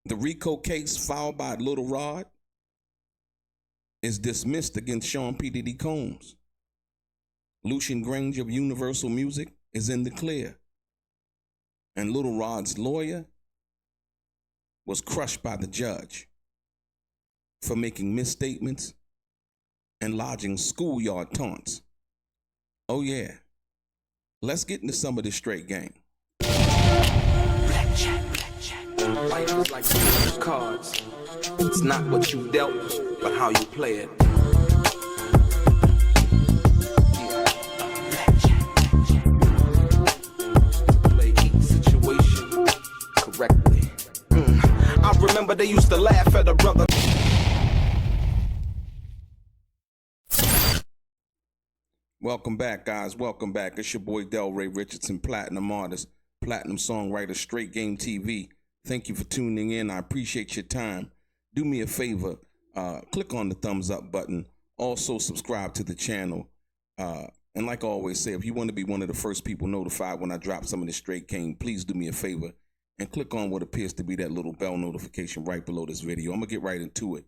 The RICO case filed by Little Rod is dismissed against Sean P. Diddy Combs. Lucian Granger of Universal Music is in the clear. And Little Rod's lawyer was crushed by the judge for making misstatements and lodging schoolyard taunts. Oh yeah. Let's get into some of this straight game. Life is like cards. It's not what you dealt, but how you play it. Play each situation correctly. I remember they used to laugh at a brother. Welcome back, guys. Welcome back. It's your boy DELRAY Richardson, platinum artist, platinum songwriter, Straight Game TV. Thank you for tuning in. I appreciate your time. Do me a favor, click on the thumbs up button. Also subscribe to the channel. And like I always say, if you want to be one of the first people notified when I drop some of this Straight Game, please do me a favor and click on what appears to be that little bell notification right below this video. I'm going to get right into it.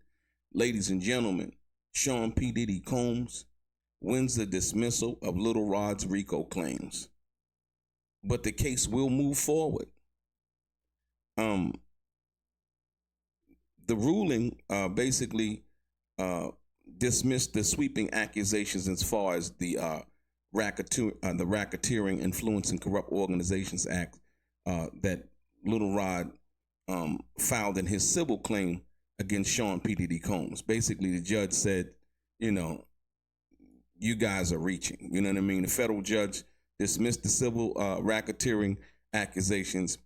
Ladies and gentlemen, Sean P. Diddy Combs wins the dismissal of Little Rod's RICO claims. But the case will move forward. The ruling basically dismissed the sweeping accusations as far as the Racketeering, Influence, and Corrupt Organizations Act that Little Rod filed in his civil claim against Sean P. Diddy Combs. Basically, the judge said, you know, you guys are reaching. You know what I mean? The federal judge dismissed the civil racketeering accusations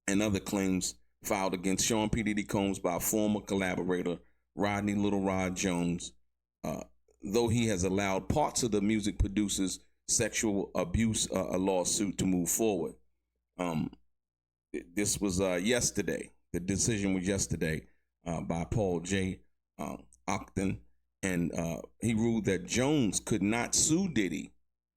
and other claims filed against Sean P. Diddy Combs by a former collaborator, Rodney Little Rod Jones, though he has allowed parts of the music producer's sexual abuse lawsuit to move forward. This was yesterday. The decision was yesterday by Paul J. Octon, and he ruled that Jones could not sue Diddy.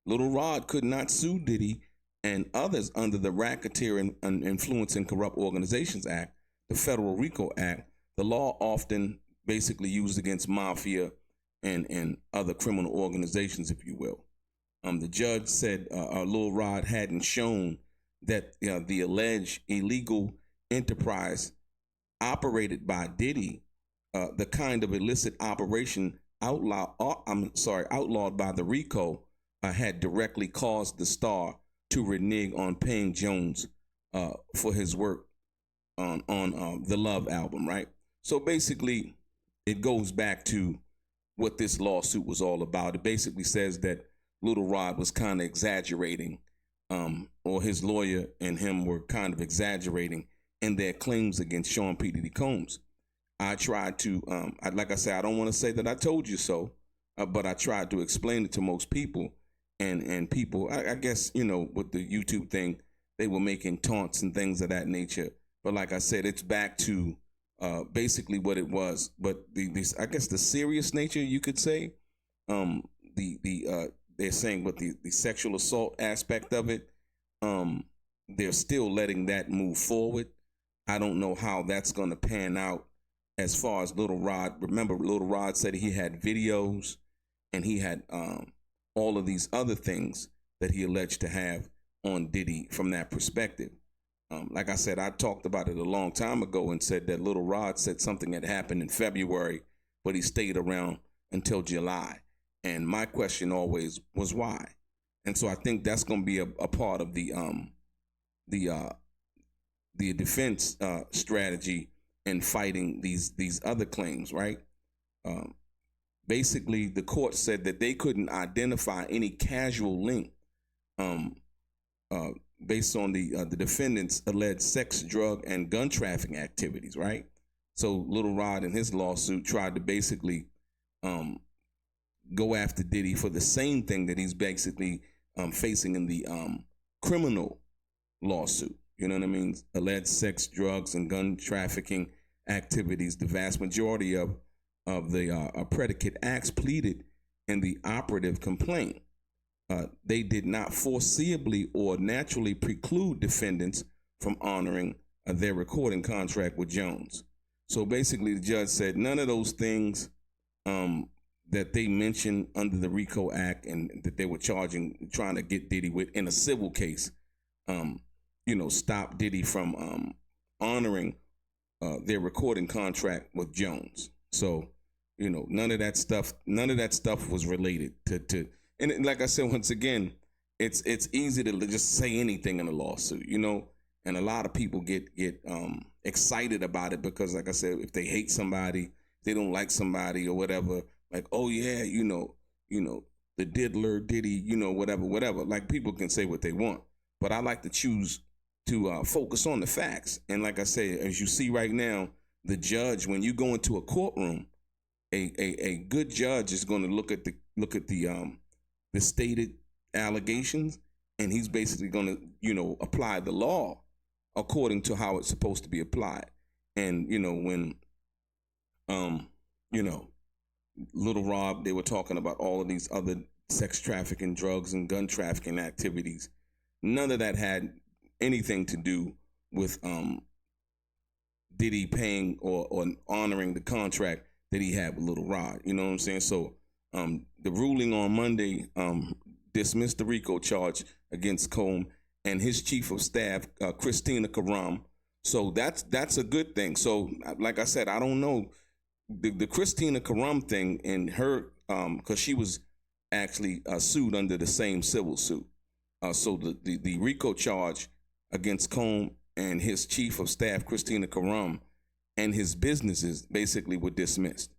Little Rod could not sue Diddy and others under the Racketeering, Influence, and Corrupt Organizations Act, the Federal RICO Act, the law often basically used against mafia and other criminal organizations, if you will. The judge said Lil Rod hadn't shown that the alleged illegal enterprise operated by Diddy, the kind of illicit operation outlawed by the RICO, had directly caused the star to renege on paying Jones for his work on the Love album, right? So basically, it goes back to what this lawsuit was all about. It basically says that Little Rod was kind of exaggerating, or his lawyer and him were kind of exaggerating in their claims against Sean P. Diddy Combs. I tried to, like I said, I don't want to say that I told you so, but I tried to explain it to most people. And people, I guess, you know, with the YouTube thing, they were making taunts and things of that nature. But like I said, it's back to basically what it was. But I guess the serious nature, you could say, they're saying with the sexual assault aspect of it, they're still letting that move forward. I don't know how that's going to pan out as far as Little Rod. Remember, Little Rod said he had videos and he had all of these other things that he alleged to have on Diddy from that perspective. Like I said, I talked about it a long time ago and said that Little Rod said something had happened in February, but he stayed around until July. And my question always was why. And so I think that's going to be a part of the defense strategy in fighting these other claims, right? Basically, the court said that they couldn't identify any casual link based on the defendant's alleged sex, drug, and gun trafficking activities, right? So Little Rod in his lawsuit tried to basically go after Diddy for the same thing that he's basically facing in the criminal lawsuit. You know what I mean? Alleged sex, drugs, and gun trafficking activities. The vast majority of the predicate acts pleaded in the operative complaint. They did not foreseeably or naturally preclude defendants from honoring their recording contract with Jones. So basically, the judge said none of those things that they mentioned under the RICO Act and that they were trying to get Diddy with in a civil case, stop Diddy from honoring their recording contract with Jones. So, none of that stuff was related to and like I said, once again, it's easy to just say anything in a lawsuit, and a lot of people get excited about it because, like I said, if they hate somebody, they don't like somebody or whatever, like, oh yeah, the diddler, Diddy, whatever. Like, people can say what they want, but I like to choose to focus on the facts. And like I say, as you see right now, the judge, when you go into a courtroom, a good judge is going to look at the stated allegations, and he's basically going to apply the law according to how it's supposed to be applied. And when Little Rob, they were talking about all of these other sex trafficking, drugs, and gun trafficking activities. None of that had anything to do with Diddy paying or honoring the contract that he had with Little Rod. You know what I'm saying? So the ruling on Monday dismissed the RICO charge against Combs and his chief of staff, Christina Karam. So that's a good thing. So like I said, I don't know the Christina Karam thing and her, because she was actually sued under the same civil suit. So the RICO charge against Combs and his chief of staff, Christina Karam, and his businesses basically were dismissed.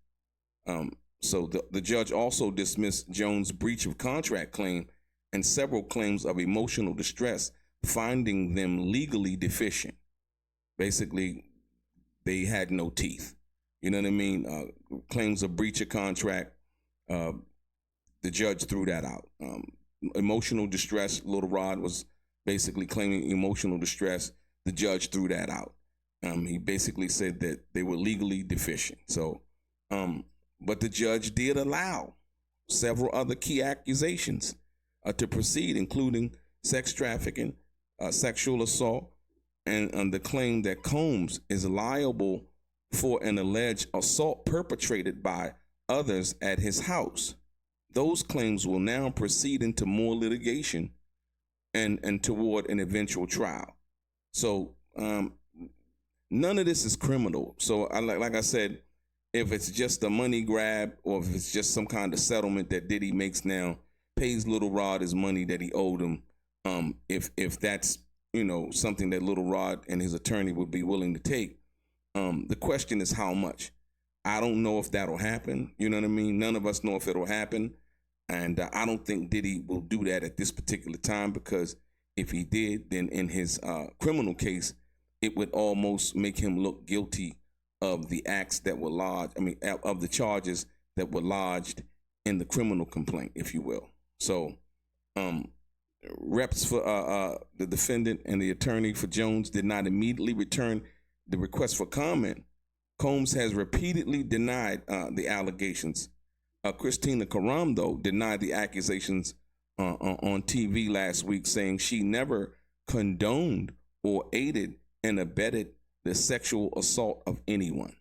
So the judge also dismissed Jones' breach of contract claim and several claims of emotional distress, finding them legally deficient. Basically, they had no teeth. You know what I mean? Claims of breach of contract, the judge threw that out. Emotional distress, Little Rod was basically claiming emotional distress. The judge threw that out. He basically said that they were legally deficient. So, but the judge did allow several other key accusations to proceed, including sex trafficking, sexual assault, and the claim that Combs is liable for an alleged assault perpetrated by others at his house. Those claims will now proceed into more litigation and toward an eventual trial. So none of this is criminal. So like I said, if it's just a money grab or if it's just some kind of settlement that Diddy makes now, pays Little Rod his money that he owed him, if that's something that Little Rod and his attorney would be willing to take, the question is how much. I don't know if that'll happen. You know what I mean? None of us know if it'll happen. And I don't think Diddy will do that at this particular time, because if he did, then in his criminal case, it would almost make him look guilty of the acts that were lodged, of the charges that were lodged in the criminal complaint, if you will. So reps for the defendant and the attorney for Jones did not immediately return the request for comment. Combs has repeatedly denied the allegations. Christina Karam, though, denied the accusations on TV last week, saying she never condoned or aided and abetted the sexual assault of anyone.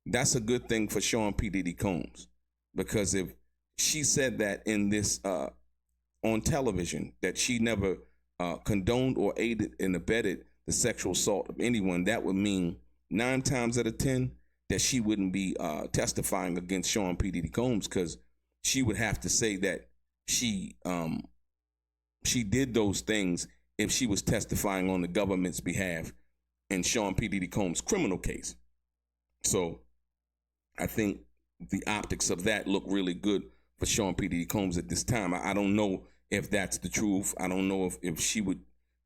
That's a good thing for Sean P. Diddy Combs, because if she said that in this on television, that she never condoned or aided and abetted the sexual assault of anyone, that would mean 9 times out of 10 that she wouldn't be testifying against Sean P. Diddy Combs, because she would have to say that she did those things if she was testifying on the government's behalf in Sean P. Diddy Combs' criminal case. So I think the optics of that look really good for Sean P. Diddy Combs at this time. I don't know if that's the truth. I don't know if she would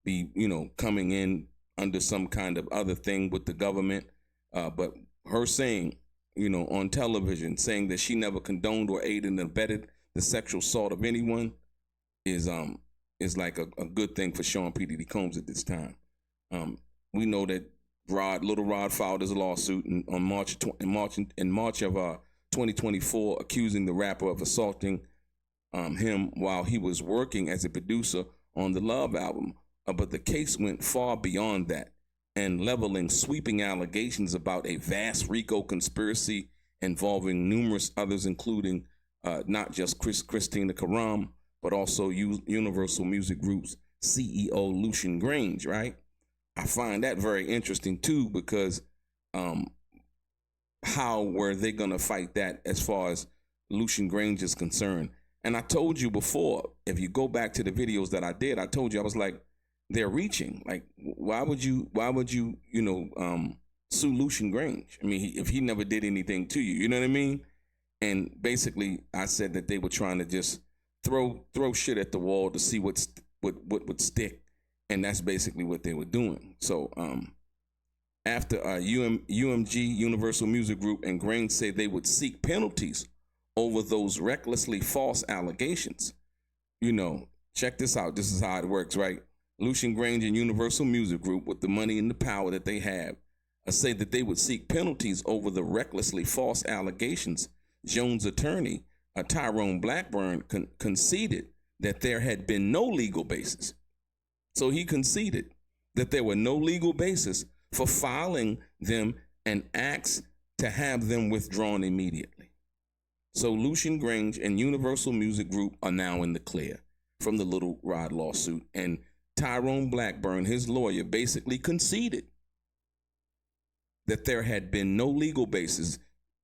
be, coming in under some kind of other thing with the government. But her saying, on television, saying that she never condoned or aided and abetted the sexual assault of anyone is like a good thing for Sean P. Diddy Combs at this time. We know that Little Rod filed his lawsuit in March of 2024, accusing the rapper of assaulting him while he was working as a producer on the Love album. But the case went far beyond that. and leveling sweeping allegations about a vast RICO conspiracy involving numerous others, including not just Christina Karam, but also Universal Music Group's CEO Lucian Grange, right? I find that very interesting too, because how were they going to fight that as far as Lucian Grange is concerned? And I told you before, if you go back to the videos that I did, I told you, I was like, they're reaching. Like, why would you, sue Lucian Grange? I mean, if he never did anything to you, you know what I mean? And basically, I said that they were trying to just throw shit at the wall to see what would stick, and that's basically what they were doing. So, after UMG, Universal Music Group, and Grange said they would seek penalties over those recklessly false allegations. Check this out. This is how it works, right? Lucian Grange and Universal Music Group, with the money and the power that they have, say that they would seek penalties over the recklessly false allegations. Jones' attorney, Tyrone Blackburn, conceded that there had been no legal basis. So he conceded that there were no legal basis for filing them and asked to have them withdrawn immediately. So Lucian Grange and Universal Music Group are now in the clear from the Little Rod lawsuit, and Tyrone Blackburn, his lawyer, basically conceded that there had been no legal basis.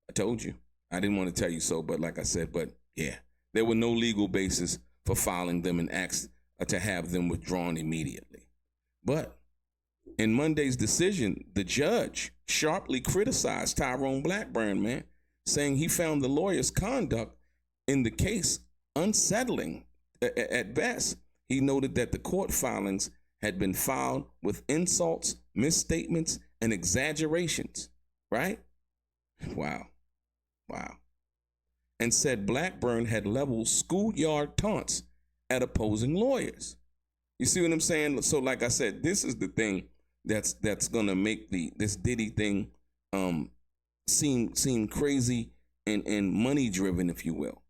I told you. I didn't want to tell you so, but like I said, but yeah, there were no legal basis for filing them and asked to have them withdrawn immediately. But in Monday's decision, the judge sharply criticized Tyrone Blackburn, man, saying he found the lawyer's conduct in the case unsettling at best. He noted that the court filings had been filed with insults, misstatements, and exaggerations, right? Wow. And said Blackburn had leveled schoolyard taunts at opposing lawyers. You see what I'm saying? So like I said, this is the thing that's going to make this Diddy thing seem crazy and money driven, if you will.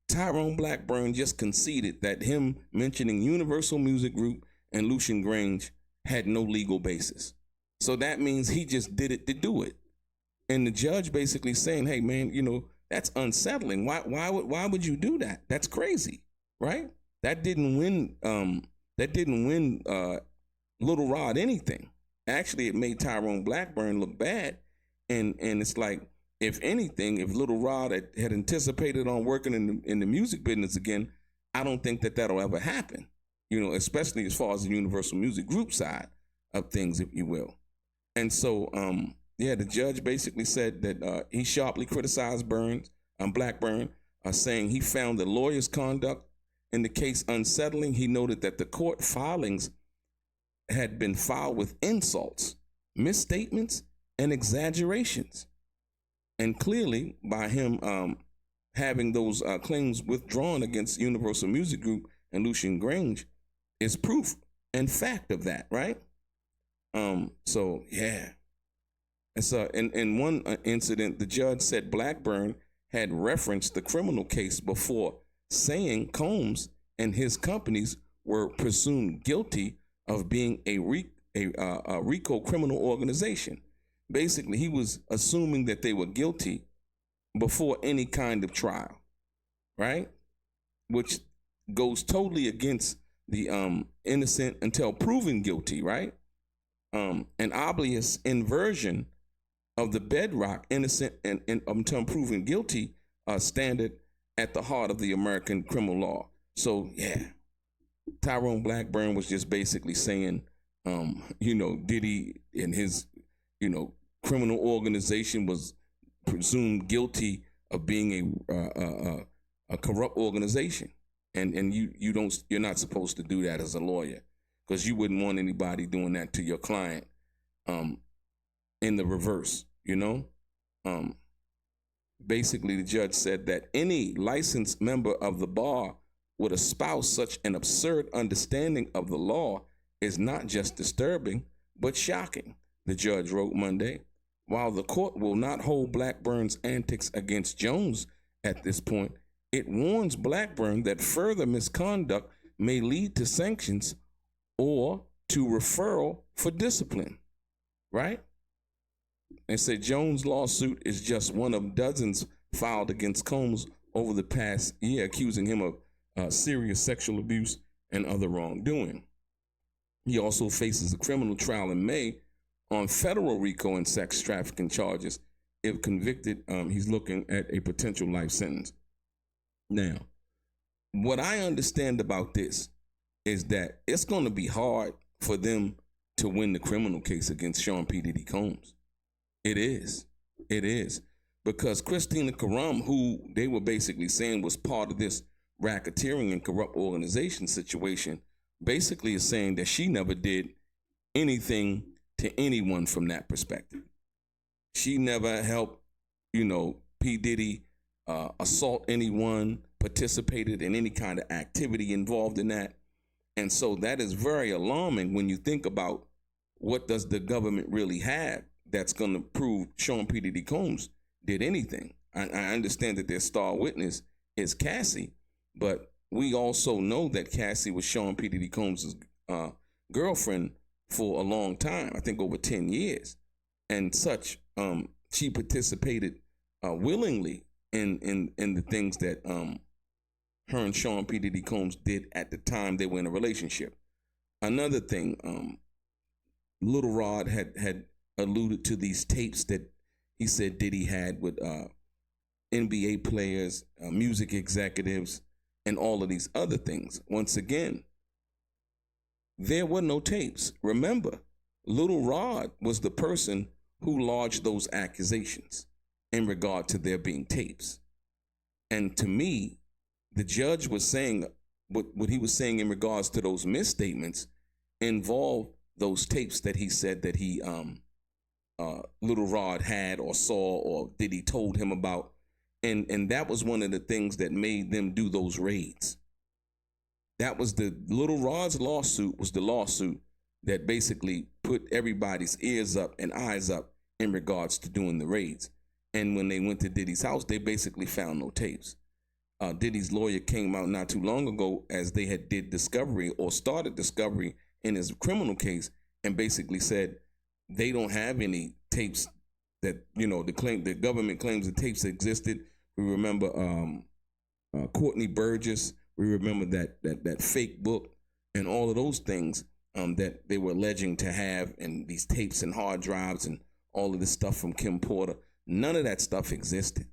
Tyrone Blackburn just conceded that him mentioning Universal Music Group and Lucian Grange had no legal basis. So that means he just did it to do it. And the judge basically saying, hey man, that's unsettling. Why would you do that? That's crazy, right? That didn't win Little Rod anything. Actually, it made Tyrone Blackburn look bad. And it's like, if anything, if Little Rod had anticipated on working in the music business again, I don't think that'll ever happen, especially as far as the Universal Music Group side of things, if you will. And so, the judge basically said that he sharply criticized Blackburn, saying he found the lawyer's conduct in the case unsettling. He noted that the court filings had been filed with insults, misstatements, and exaggerations. And clearly, by him having those claims withdrawn against Universal Music Group and Lucian Grange is proof and fact of that, right? So, yeah. And so in one incident, the judge said Blackburn had referenced the criminal case before, saying Combs and his companies were presumed guilty of being a RICO criminal organization. Basically, he was assuming that they were guilty before any kind of trial, right? Which goes totally against the innocent until proven guilty, right? An obvious inversion of the bedrock innocent and until proven guilty standard at the heart of the American criminal law. So, yeah, Tyrone Blackburn was just basically saying, Diddy and his criminal organization was presumed guilty of being a corrupt organization, and you're not supposed to do that as a lawyer, because you wouldn't want anybody doing that to your client. In the reverse, basically the judge said that any licensed member of the bar would espouse such an absurd understanding of the law is not just disturbing, but shocking, the judge wrote Monday. While the court will not hold Blackburn's antics against Jones at this point, it warns Blackburn that further misconduct may lead to sanctions or to referral for discipline. right? And said Jones' lawsuit is just one of dozens filed against Combs over the past year, accusing him of serious sexual abuse and other wrongdoing. He also faces a criminal trial in May on federal RICO and sex trafficking charges. If convicted, he's looking at a potential life sentence. Now, what I understand about this is that it's going to be hard for them to win the criminal case against Sean P. Diddy Combs. It is. It is. Because Christina Karam, who they were basically saying was part of this racketeering and corrupt organization situation, basically is saying that she never did anything to anyone from that perspective. She never helped, P. Diddy assault anyone, participated in any kind of activity involved in that. And so that is very alarming when you think about what does the government really have that's going to prove Sean P. Diddy Combs did anything. I understand that their star witness is Cassie, but we also know that Cassie was Sean P. Diddy Combs' girlfriend for a long time, I think over 10 years. And such, she participated willingly in the things that her and Sean P. Diddy Combs did at the time they were in a relationship. Another thing, Little Rod had alluded to these tapes that he said Diddy had with NBA players, music executives, and all of these other things. Once again, there were no tapes. Remember, Little Rod was the person who lodged those accusations in regard to there being tapes. And to me, the judge was saying what he was saying in regards to those misstatements involved those tapes that he said that he Little Rod had or saw or Diddy told him about. And that was one of the things that made them do those raids. That was the Little Rod's lawsuit was the lawsuit that basically put everybody's ears up and eyes up in regards to doing the raids. And when they went to Diddy's house, they basically found no tapes. Diddy's lawyer came out not too long ago as they had did discovery or started discovery in his criminal case and basically said they don't have any tapes that, the government claims the tapes existed. We remember Courtney Burgess. We remember that fake book and all of those things that they were alleging to have, and these tapes and hard drives and all of this stuff from Kim Porter. None of that stuff existed.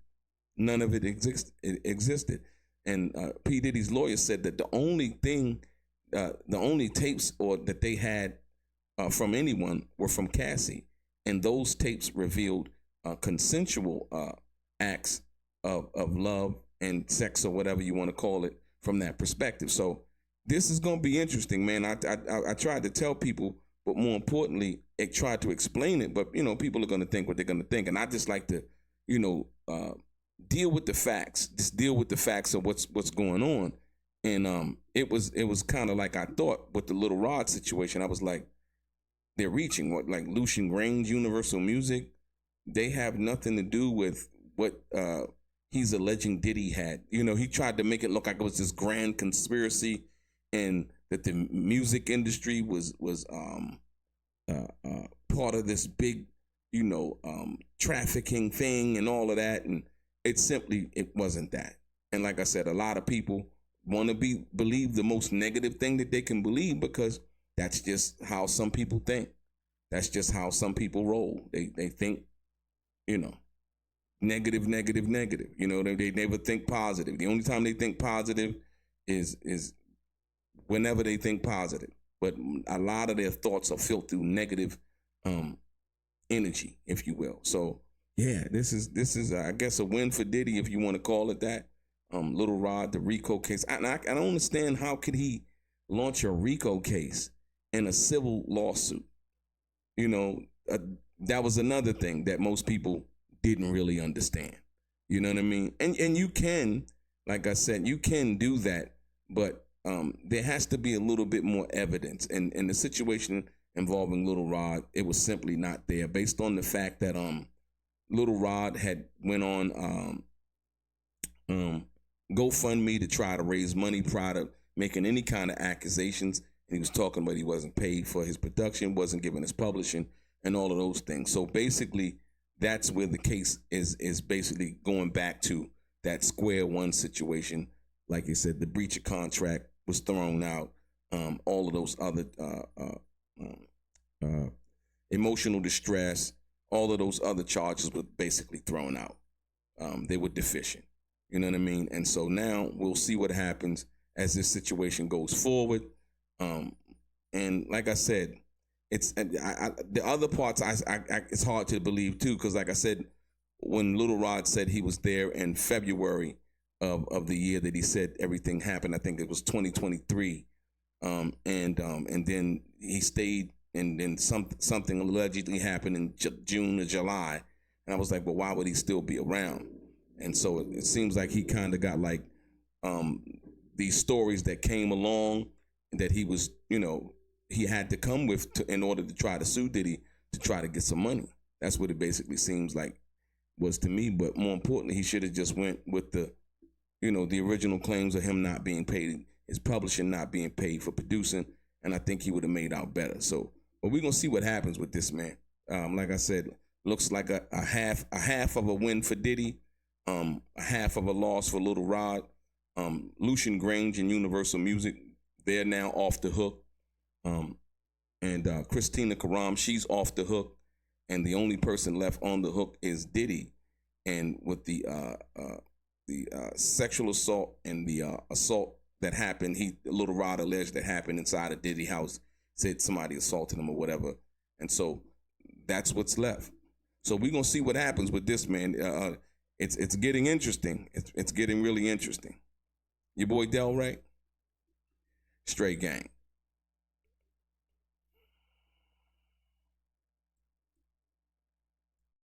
None of it existed. And P. Diddy's lawyer said that the only tapes or that they had from anyone were from Cassie. And those tapes revealed consensual acts of love and sex or whatever you want to call it from that perspective. So this is going to be interesting, man. I tried to tell people, but more importantly, I tried to explain it. But, people are going to think what they're going to think. And I just like to, deal with the facts. Just deal with the facts of what's going on. And it was kind of like I thought with the Little Rod situation. I was like, they're reaching what, like Lucian Grainge, Universal Music. They have nothing to do with what he's alleging Diddy had. He tried to make it look like it was this grand conspiracy and that the music industry was part of this big, trafficking thing and all of that. And it wasn't that. And like I said, a lot of people want to believe the most negative thing that they can believe because that's just how some people think. That's just how some people roll. They think, negative. They never think positive. The only time they think positive is whenever they think positive. But a lot of their thoughts are filled through negative energy, if you will. So yeah, this is I guess a win for Diddy, if you want to call it that. Little Rod, the RICO case. I don't understand how could he launch a RICO case in a civil lawsuit. That was another thing that most people didn't really understand. You know what I mean? And you can, like I said, you can do that, but there has to be a little bit more evidence. And in the situation involving Little Rod, it was simply not there, based on the fact that Little Rod had went on GoFundMe to try to raise money prior to making any kind of accusations. And he was talking about he wasn't paid for his production, wasn't given his publishing. and all of those things. So basically, that's where the case is basically going back to that square one situation. Like you said, the breach of contract was thrown out. All of those other emotional distress, all of those other charges were basically thrown out. They were deficient. You know what I mean? And so now we'll see what happens as this situation goes forward. And like I said, it's the other parts. It's hard to believe too, because like I said, when Little Rod said he was there in February of the year that he said everything happened, I think it was 2023, and then he stayed, and then something allegedly happened in June or July, and I was like, well, why would he still be around? And so it seems like he kind of got like these stories that came along that he was, he had to come with in order to try to sue Diddy to try to get some money. That's what it basically seems like was to me. But more importantly, he should have just went with the original claims of him not being paid, his publishing not being paid for producing, and I think he would have made out better. So, but we're gonna see what happens with this man. Like I said, looks like a half of a win for Diddy, a half of a loss for Little Rod. Lucian Grange and Universal Music, they're now off the hook. And Christina Karam, she's off the hook. And the only person left on the hook is Diddy. And with the sexual assault and the assault that happened, Little Rod alleged that happened inside a Diddy house, said somebody assaulted him or whatever. And so that's what's left. So we're going to see what happens with this, man. It's getting interesting. It's getting really interesting. Your boy DELRAY, Straight Gang.